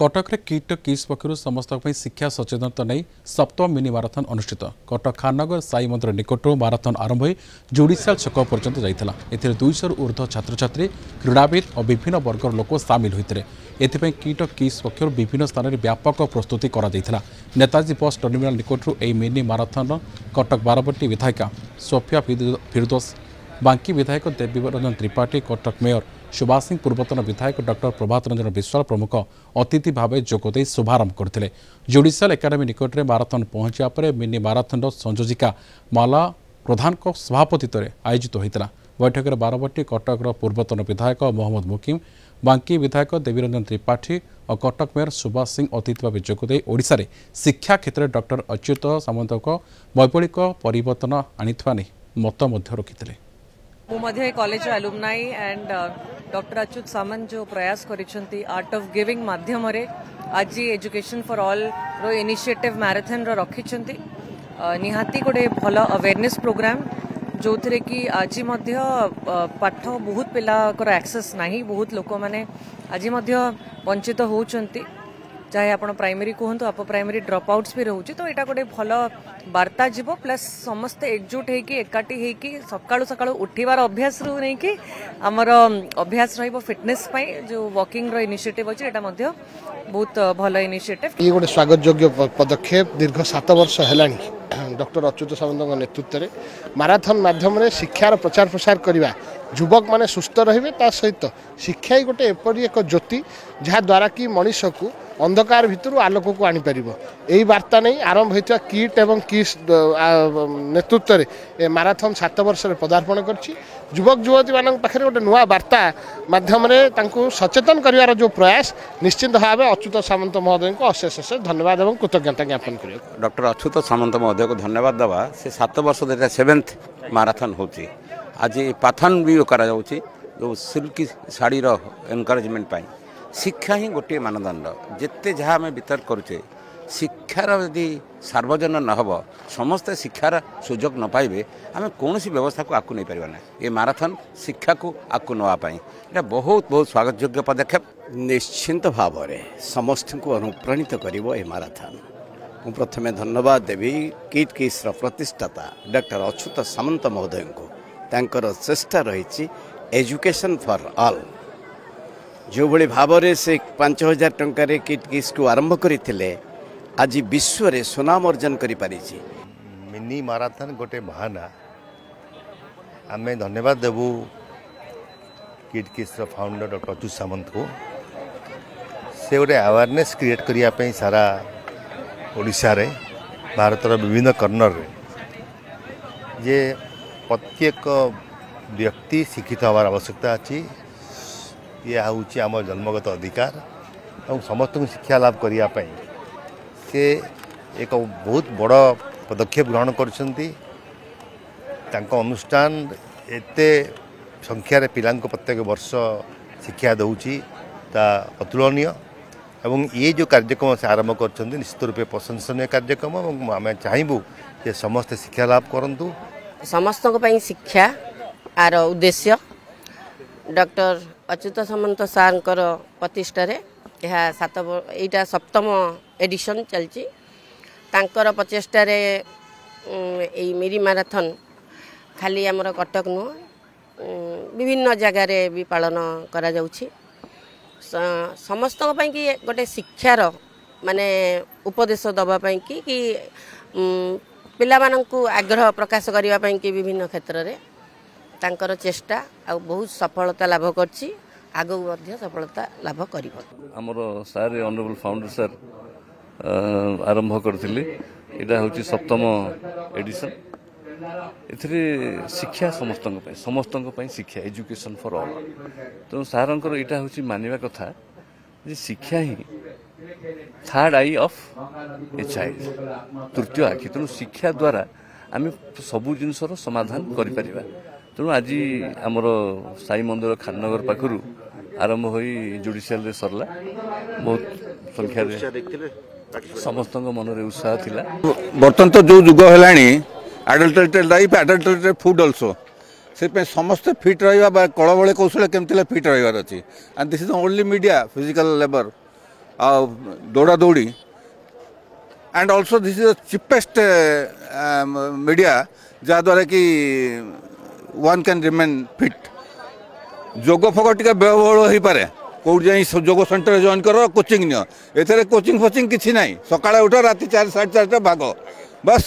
Cuttack kit किस पक्षर समस्त शिक्षा सचेतनता नहीं सप्तम मिनी माराथन अनुष्ठित कटक खाननगर साई मंदिर निकटू माराथन आरंभ हो जुडिशियाल छक पर्यंत जाइला। एथिरे 200 ऊर्ध्व छात्र छात्री क्रीड़ाविद और विभिन्न वर्गर लोक सामिल होते। एथिपाई किट किस पक्षर विभिन्न स्थान में व्यापक प्रस्तुति करा जाइथिला। नेताजी बस टर्मिनाल निकटू ए मिनी माराथन कटक बारबटी विधायिका सोफिया फिरदोस, बांकी विधायक देवीरंजन त्रिपाठी, कटक मेयर सुभाष सिंह, पूर्वतन विधायक डॉक्टर प्रभात रंजन विश्वाल प्रमुख अतिथि भाव जोगदे शुभारंभ करते। जुडिशियाल एकाडेमी निकट में माराथन पहुंचा पर मिनी माराथन संयोजिका माला प्रधान सभापतित्व में आयोजित होता। बैठक में बारबटी कटक पूर्वतन विधायक मोहम्मद मुकिम, बांकी विधायक देवीरंजन त्रिपाठी और कटक मेयर सुभाष सिंह अतिथि भाव जोगदे ओडिशा रे शिक्षा क्षेत्र में डॉक्टर अच्युत सामंत वैप्लविक परिवर्तन आनिथिबा नै मत रखिते। मुझे college alumni and doctor Achyuta Samanta जो प्रयास करिसेंती आर्ट ऑफ गिविंग माध्यम रे आज एजुकेशन फॉर ऑल रो इनिशिएटिव मैराथन रो रखिसेंती निहाती गोटे भल अवेयरनेस प्रोग्राम जो थे कि आज पाठ बहुत पिलाकर एक्सेस नहीं, बहुत लोक मैंने आज वंचित होउचंती, चाहे आप प्राइमरी कहतु आप प्राइमरी ड्रॉप आउट्स भी रोचे। तो यहाँ गोटे भल वार्ता जीव प्लस समस्ते एकजुट होगी एकाठी होगी सकाळु सकाळु उठिबार अभ्यास रू नहीं कि आमर अभ्यास रहिबो फिटनेस पाई जो वॉकिंग रो इनिशिएटिव अछि एटा मध्य बहुत भल इनिशिएटिव। ये गोटे स्वागत योग्य पदक्षेप दीर्घ 7 वर्ष हेलानी डॉक्टर अच्युत सामंत नेतृत्व में माराथन माध्यम शिक्षार प्रचार प्रसार करवा युवक माने सुस्थ रहिबे ता सहित शिक्षा ही गोटे एपरी एक ज्योति जहाँ द्वारा कि मनीष को अंधकार भितर आलोक को आनी परिबो। एही वार्ता नहीं आरंभ होता किट एवं किस नेतृत्व में माराथन 7 वर्ष पदार्पण करछि। युवक युवती मान पाखे गोटे नुआ वार्ता माध्यम सचेतन कर जो प्रयास निश्चित भाव अच्युत सामंत महोदय को अशेष अशेष धन्यवाद और कृतज्ञता ज्ञापन कर। डॉक्टर अच्युत सामंत महोदय को धन्यवाद देवा से 7 वर्ष 7th माराथन होची। आज पाथन भी करा जाउची जो सिल्की शाड़ी एनकरेजमेंट पाई शिक्षा ही गोटे मानदंड जिते जहाँ आम वितर्क करुचे शिक्षार यदि सार्वजन न हो समस्ते शिक्षार सुजोग न पाइबे आम कौन सी व्यवस्था को आकु नहीं पारिबा ना। ये माराथन शिक्षा को आकु नवाई ये बहुत बहुत स्वागत योग्य पदक्षेप। निश्चिंत भाव में समस्त को अनुप्राणित करिवो ए माराथन। मु प्रथमे धन्यवाद देवी किट किस प्रतिष्ठाता डॉक्टर अच्युत सामंत महोदय को तांकर चेष्टा रही एजुकेशन फॉर ऑल जो भली भाव में से 5000 टंकार किट किस को आरंभ करते आज विश्व रे सुनाम अर्जन करि पारिछि। मिनी माराथन गोटे बहाना आमे धन्यवाद देबू किट किस फाउंडर डॉक्टर अच्युत सामंत को से गोटे अवेयरनेस क्रिएट करने सारा ओडिशा रे भारतर विभिन्न कर्नर रे जे प्रत्येक व्यक्ति शिक्षित हमार आवश्यकता अच्छी। ये हूँ आम जन्मगत अधिकार और समस्त को शिक्षा लाभ करने से एक बहुत बड़ पदक्षेप ग्रहण करछंती। अनुष्ठान एते संख्यार पिला प्रत्येक वर्ष शिक्षा दौची ता अतुलनीय एवं ये जो कार्यक्रम से आरंभ कर निश्चित रूपे प्रशंसनीय कार्यक्रम और आम चाहबू जे समस्त शिक्षा लाभ करूँ। समस्त शिक्षा आर उद्देश्य डॉक्टर अच्युत सामंत सार प्रतिष्ठा यह 7टा एडिशन चलची तांकर प्रचेष्टा मेरी माराथन खाली आमर कटक नुह विभिन्न जगार भी पालन करा जाउछि। समस्त कि गोटे शिक्षार माने उपदेश दवापाई कि पिला मानंकु आग्रह प्रकाश करने की विभिन्न क्षेत्र में तांकर चेष्टा आ बहुत सफलता लाभ करछि आगु मध्य सफलता लाभ करिवो। हमर सार ऑनरेबल फाउंडर सर आरंभ करथिले एटा होची 7म एडिशन। एथरे शिक्षा समस्तक पई शिक्षा एजुकेशन फॉर ऑल। तो सारंकर एटा होची मानिबा कथा जे शिक्षा ही third eye of a child तृतीय आखि। तेणु शिक्षा द्वारा आम सबू जिनसर समाधान करि परिबा। तेणु आज आमर साई मंदिर खाननगर पाखु आरंभ हो जुडिशियाल रे सरला बहुत संख्या समस्त मन में उत्साह थिला। बर्तमान तो जो युग है adulterated life adulterated food also say समस्ते फिट रहा कल बड़े कौशल केमती फिट रही अच्छी and this is only media physical labour दौड़ा दौड़ी and also this is the cheapest media जहाँद्वारा कि वन कैन रिमेन फिट जोग फोग टे व्ययबहुल हो पारे कौट जाई जोग सेंटर जॉइन कर कोचिंग नियो एथरे कोचिंग फोचिंग किछि नाही सकाळे उठ राति 4 4:30 भाग बस